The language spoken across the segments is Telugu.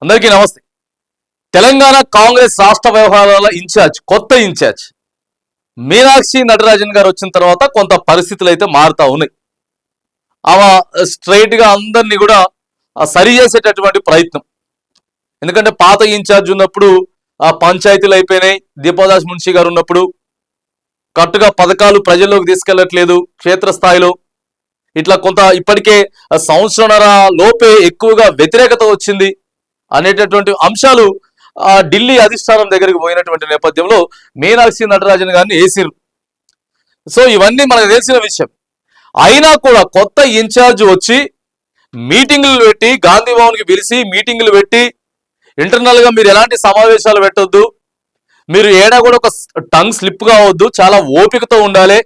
అందరికీ నమస్తే. తెలంగాణ కాంగ్రెస్ రాష్ట్ర వ్యవహారాల ఇన్ఛార్జ్, కొత్త ఇన్ఛార్జ్ మీనాక్షి నటరాజన్ గారు వచ్చిన తర్వాత కొంత పరిస్థితులు అయితే మారుతా ఉన్నాయి. ఆమె స్ట్రైట్ గా అందరినీ కూడా సరి చేసేటటువంటి ప్రయత్నం. ఎందుకంటే పాత ఇన్ఛార్జ్ ఉన్నప్పుడు ఆ పంచాయతీలు అయిపోయినాయి. దీపాదాస్ మున్షి గారు ఉన్నప్పుడు కరెక్ట్గా పథకాలు ప్రజల్లోకి తీసుకెళ్లట్లేదు క్షేత్రస్థాయిలో. ఇట్లా కొంత ఇప్పటికే సంవత్సరాల లోపే ఎక్కువగా వ్యతిరేకత వచ్చింది అనేటటువంటి అంశాలు ఢిల్లీ అధిష్టానం దగ్గరికి పోయినటువంటి నేపథ్యంలో మీనాక్షి నటరాజన్ గారిని వేసిరు. సో ఇవన్నీ మనకు తెలిసిన విషయం. అయినా కూడా కొత్త ఇన్ఛార్జ్ వచ్చి మీటింగులు పెట్టి, గాంధీ భవన్కి పిలిచి మీటింగులు పెట్టి, ఇంటర్నల్ గా మీరు ఎలాంటి సమావేశాలు పెట్టొద్దు, మీరు ఏడా కూడా ఒక టంగ్ స్లిప్ కావద్దు, చాలా ఓపికతో ఉండాలి,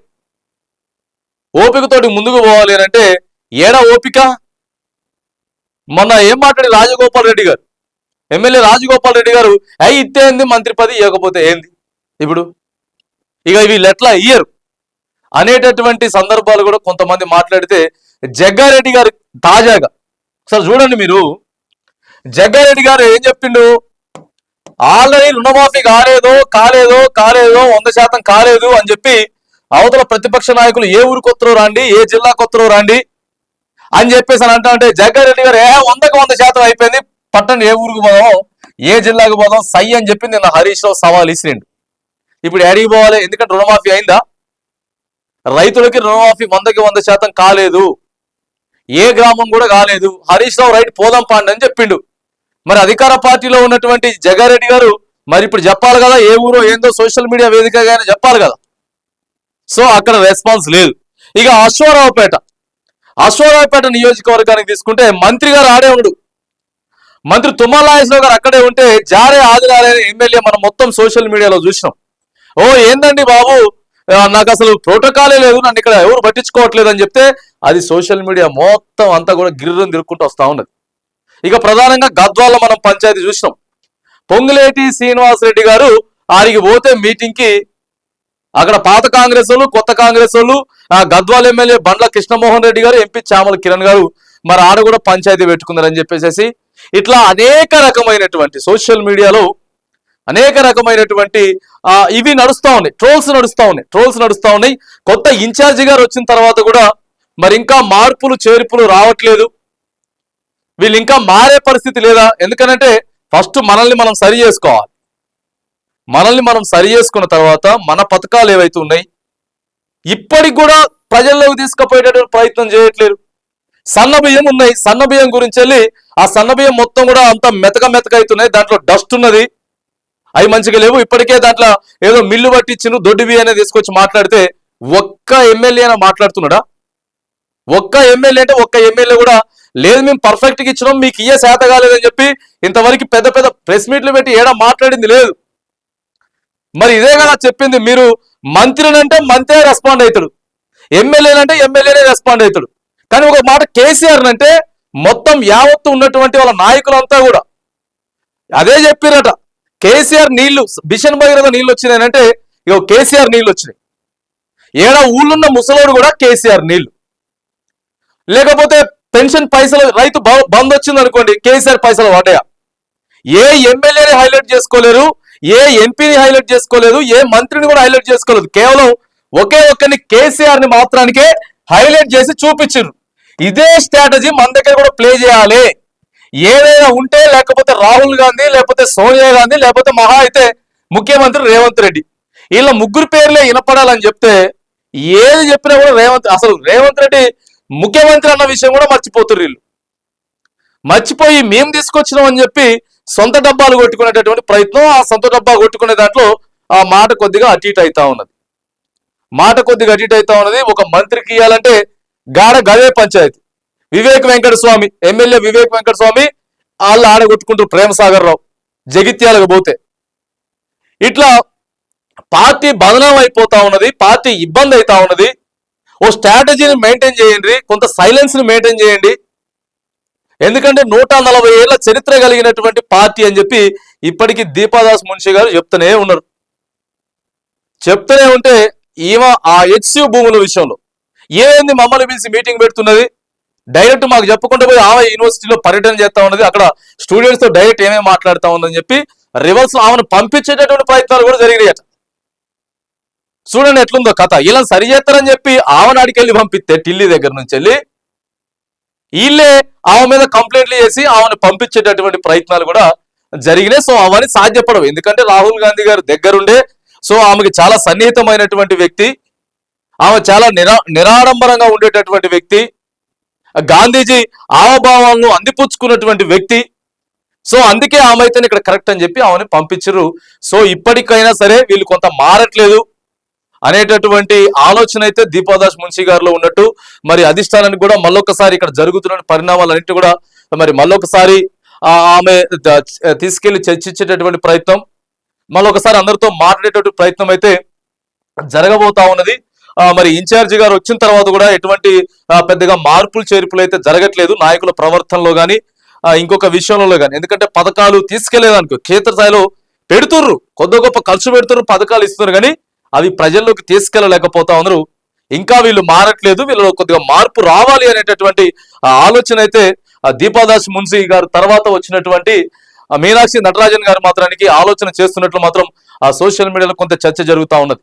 ఓపికతోటి ముందుకు పోవాలి అని అంటే ఏడా ఓపిక? మొన్న ఏం మాట్లాడి రాజగోపాల్ రెడ్డి గారు, ఎమ్మెల్యే రాజగోపాల్ రెడ్డి గారు ఇత్తేంది మంత్రి పదవి ఇవ్వకపోతే ఏంది ఇప్పుడు, ఇక వీళ్ళు ఎట్లా ఇయ్యరు అనేటటువంటి సందర్భాలు కూడా కొంతమంది మాట్లాడితే, జగ్గారెడ్డి గారు తాజాగా సార్ చూడండి మీరు, జగ్గారెడ్డి గారు ఏం చెప్పిండు, ఆల్రెడీ రుణమాఫీ కాలేదో 100% కాలేదు అని చెప్పి అవతల ప్రతిపక్ష నాయకులు ఏ ఊరు కొత్తరో రాండి, ఏ జిల్లా కొత్తరో రాండి అని చెప్పేసి అని అంటే జగ్గారెడ్డి గారు 100% అయిపోయింది, పట్టణం ఏ ఊరికి పోదాం, ఏ జిల్లాకు పోదాం సై అని చెప్పి నిన్న హరీష్ రావు సవాల్ ఇసిరిండు. ఇప్పుడు ఎడికి పోవాలి? ఎందుకంటే రుణమాఫీ అయిందా? రైతులకి రుణమాఫీ 100% కాలేదు, ఏ గ్రామం కూడా కాలేదు. హరీష్ రావు రైట్ పోదాం పాండి అని చెప్పిండు. మరి అధికార పార్టీలో ఉన్నటువంటి జగ్గారెడ్డి గారు మరి ఇప్పుడు చెప్పాలి కదా, ఏ ఊరో ఏందో సోషల్ మీడియా వేదికగానే చెప్పాలి కదా. సో అక్కడ రెస్పాన్స్ లేదు. ఇక అశ్వారావుపేట నియోజకవర్గానికి తీసుకుంటే మంత్రి గారు ఆడే ఉండు, మంత్రి తుమ్మల నాగేశ్వరరావు గారు అక్కడే ఉంటే జారే ఆదినారాయణ ఎమ్మెల్యే మనం మొత్తం సోషల్ మీడియాలో చూసినాం. ఏందండి బాబు, నాకు అసలు ప్రోటోకాలే లేదు, నన్ను ఇక్కడ ఎవరు పట్టించుకోవట్లేదు అని చెప్తే అది సోషల్ మీడియా మొత్తం అంతా కూడా గిర్రని తిరుక్కుంటూ వస్తూ ఉన్నది. ఇక ప్రధానంగా గద్వాల మనం పంచాయతీ చూసినాం. పొంగులేటి శ్రీనివాసరెడ్డి గారు ఆడికి పోతే మీటింగ్ కి అక్కడ పాత కాంగ్రెస్ వాళ్ళు, కొత్త కాంగ్రెస్ వాళ్ళు, గద్వాల ఎమ్మెల్యే బండ్ల కృష్ణమోహన్ రెడ్డి గారు, ఎంపీ చామల కిరణ్ గారు మరి ఆడ కూడా పంచాయతీ పెట్టుకున్నారని చెప్పేసి ఇట్లా అనేక రకమైనటువంటి సోషల్ మీడియాలో అనేక రకమైనటువంటి ఇవి నడుస్తూ ఉన్నాయి, ట్రోల్స్ నడుస్తూ ఉన్నాయి. కొత్త ఇన్ఛార్జి గారు వచ్చిన తర్వాత కూడా మరి ఇంకా మార్పులు చేర్పులు రావట్లేదు, వీళ్ళు ఇంకా మారే పరిస్థితి లేదా? ఎందుకనంటే ఫస్ట్ మనల్ని మనం సరి చేసుకోవాలి. మనల్ని మనం సరి చేసుకున్న తర్వాత మన పథకాలు ఏవైతే ఉన్నాయి ఇప్పటికి కూడా ప్రజల్లోకి తీసుకుపోయేటటువంటి ప్రయత్నం చేయట్లేరు. సన్న బియ్యం ఉన్నాయి, సన్న బియ్యం గురించి వెళ్ళి ఆ సన్న బియ్యం మొత్తం కూడా అంత మెతక అవుతున్నాయి, దాంట్లో డస్ట్ ఉన్నది, అవి మంచిగా లేవు. ఇప్పటికే దాంట్లో ఏదో మిల్లు పట్టించిన దొడ్డి బియ్యాన్ని తీసుకొచ్చి మాట్లాడితే ఒక్క ఎమ్మెల్యే అయినా మాట్లాడుతున్నాడా? ఒక్క ఎమ్మెల్యే కూడా లేదు, మేము పర్ఫెక్ట్గా ఇచ్చినాం, మీకు ఇయ్యే శాత కాలేదని చెప్పి ఇంతవరకు పెద్ద పెద్ద ప్రెస్ మీట్లు పెట్టి ఏడా మాట్లాడింది లేదు. మరి ఇదే కదా చెప్పింది, మీరు మంత్రినంటే మంత్రే రెస్పాండ్ అవుతాడు, ఎమ్మెల్యేనంటే ఎమ్మెల్యేనే రెస్పాండ్ అవుతాడు. కానీ ఒక మాట కేసీఆర్ అంటే మొత్తం యావత్తు ఉన్నటువంటి వాళ్ళ నాయకులంతా కూడా అదే చెప్పిరట. కేసీఆర్ నీళ్లు, బిషన్ భగీరథ నీళ్ళు వచ్చినాయనంటే ఇక కేసీఆర్ నీళ్ళు వచ్చినాయి. ఏడా ఊళ్ళున్న ముసలోడు కూడా కేసీఆర్ నీళ్లు, లేకపోతే పెన్షన్ పైసలు రైతు బంద్ వచ్చింది అనుకోండి కేసీఆర్ పైసలు పడ్డాయా? ఏ ఎమ్మెల్యేని హైలైట్ చేసుకోలేరు, ఏ ఎంపీని హైలైట్ చేసుకోలేదు, ఏ మంత్రిని కూడా హైలైట్ చేసుకోలేదు. కేవలం ఒక్కరిని కేసీఆర్ ని మాత్రానికే హైలైట్ చేసి చూపించారు. ఇదే స్ట్రాటజీ మన దగ్గర కూడా ప్లే చేయాలి. ఏదైనా ఉంటే లేకపోతే రాహుల్ గాంధీ, లేకపోతే సోనియా గాంధీ, లేకపోతే మహా అయితే ముఖ్యమంత్రి రేవంత్ రెడ్డి, వీళ్ళ ముగ్గురు పేర్లే వినపడాలని చెప్తే ఏది చెప్పినా కూడా రేవంత్ రెడ్డి ముఖ్యమంత్రి అన్న విషయం కూడా మర్చిపోతున్నారు. వీళ్ళు మర్చిపోయి మేము తీసుకొచ్చినాం అని చెప్పి సొంత డబ్బాలు కొట్టుకునేటటువంటి ప్రయత్నం. ఆ సొంత డబ్బా కొట్టుకునే దాంట్లో ఆ మాట కొద్దిగా అటు ఇటు అవుతా ఉన్నది. ఒక మంత్రికి ఇవ్వాలంటే గదే పంచాయతీ. ఎమ్మెల్యే వివేక్ వెంకటస్వామి వాళ్ళు ఆడగొట్టుకుంటూ ప్రేమసాగర్ రావు జగిత్యాలకు పోతే ఇట్లా పార్టీ బదనాం అయిపోతా ఉన్నది, పార్టీ ఇబ్బంది అవుతా ఉన్నది. ఓ స్ట్రాటజీని మెయింటైన్ చేయండి, కొంత సైలెన్స్ ని మెయింటైన్ చేయండి. ఎందుకంటే 140 ఏళ్ల చరిత్ర కలిగినటువంటి పార్టీ అని చెప్పి ఇప్పటికీ దీపాదాస్ మున్షి గారు చెప్తూనే ఉంటే ఈమె ఆ హెచ్సి భూముల విషయంలో ఏంది మమ్మల్ని పిలిచి మీటింగ్ పెడుతున్నది, డైరెక్ట్ మాకు చెప్పకుండా పోయి ఆమె యూనివర్సిటీలో పర్యటన చేస్తా ఉన్నది, అక్కడ స్టూడెంట్స్ తో డైరెక్ట్ ఏమేమి మాట్లాడుతా ఉందని చెప్పి రివర్స్ లో ఆమెను పంపించేటటువంటి ప్రయత్నాలు కూడా జరిగినాయట. చూడండి ఎట్లుందో కథ. ఇలా సరి చేస్తారని చెప్పి ఆమె నాడికి వెళ్ళి పంపిస్తే ఢిల్లీ దగ్గర నుంచి వెళ్ళి వీళ్ళే ఆమె మీద కంప్లైంట్లు చేసి ఆమెను పంపించేటటువంటి ప్రయత్నాలు కూడా జరిగినాయి. సో అవన్నీ సాధ్యపడవు, ఎందుకంటే రాహుల్ గాంధీ గారు దగ్గరుండే, సో ఆమెకి చాలా సన్నిహితమైనటువంటి వ్యక్తి, ఆమె చాలా నిరాడంబరంగా ఉండేటటువంటి వ్యక్తి, గాంధీజీ ఆవభావాలను అందిపుచ్చుకున్నటువంటి వ్యక్తి. సో అందుకే ఆమె అయితేనే ఇక్కడ కరెక్ట్ అని చెప్పి ఆమెను పంపించరు. సో ఇప్పటికైనా సరే వీళ్ళు కొంత మారట్లేదు అనేటటువంటి ఆలోచన అయితే దీపాదాస్ మున్షి గారిలో ఉన్నట్టు మరి అధిష్టానానికి కూడా మళ్ళొకసారి ఇక్కడ జరుగుతున్న పరిణామాలన్నింటి కూడా మరి మళ్ళొకసారి ఆమె తీసుకెళ్లి చర్చించేటటువంటి ప్రయత్నం, మళ్ళొకసారి అందరితో మాట్లాడేటటువంటి ప్రయత్నం అయితే జరగబోతా ఉన్నది. మరి ఇన్ఛార్జి గారు వచ్చిన తర్వాత కూడా ఎటువంటి పెద్దగా మార్పులు చేర్పులు అయితే జరగట్లేదు నాయకుల ప్రవర్తనలో కానీ ఇంకొక విషయంలో కానీ. ఎందుకంటే పథకాలు తీసుకెళ్లేదనుకో క్షేత్రస్థాయిలో పెడుతుర్రు, కొద్ది గొప్ప ఖర్చు పెడుతున్నారు, పథకాలు ఇస్తున్నారు, కానీ అవి ప్రజల్లోకి తీసుకెళ్లలేకపోతా ఉన్నారు. ఇంకా వీళ్ళు మారట్లేదు, వీళ్ళు కొద్దిగా మార్పు రావాలి అనేటటువంటి ఆలోచన అయితే దీపాదాస్ మున్షి గారు తర్వాత వచ్చినటువంటి మీనాక్షి నటరాజన్ గారు మాత్రానికి ఆలోచన చేస్తున్నట్లు మాత్రం ఆ సోషల్ మీడియాలో కొంత చర్చ జరుగుతా ఉన్నది.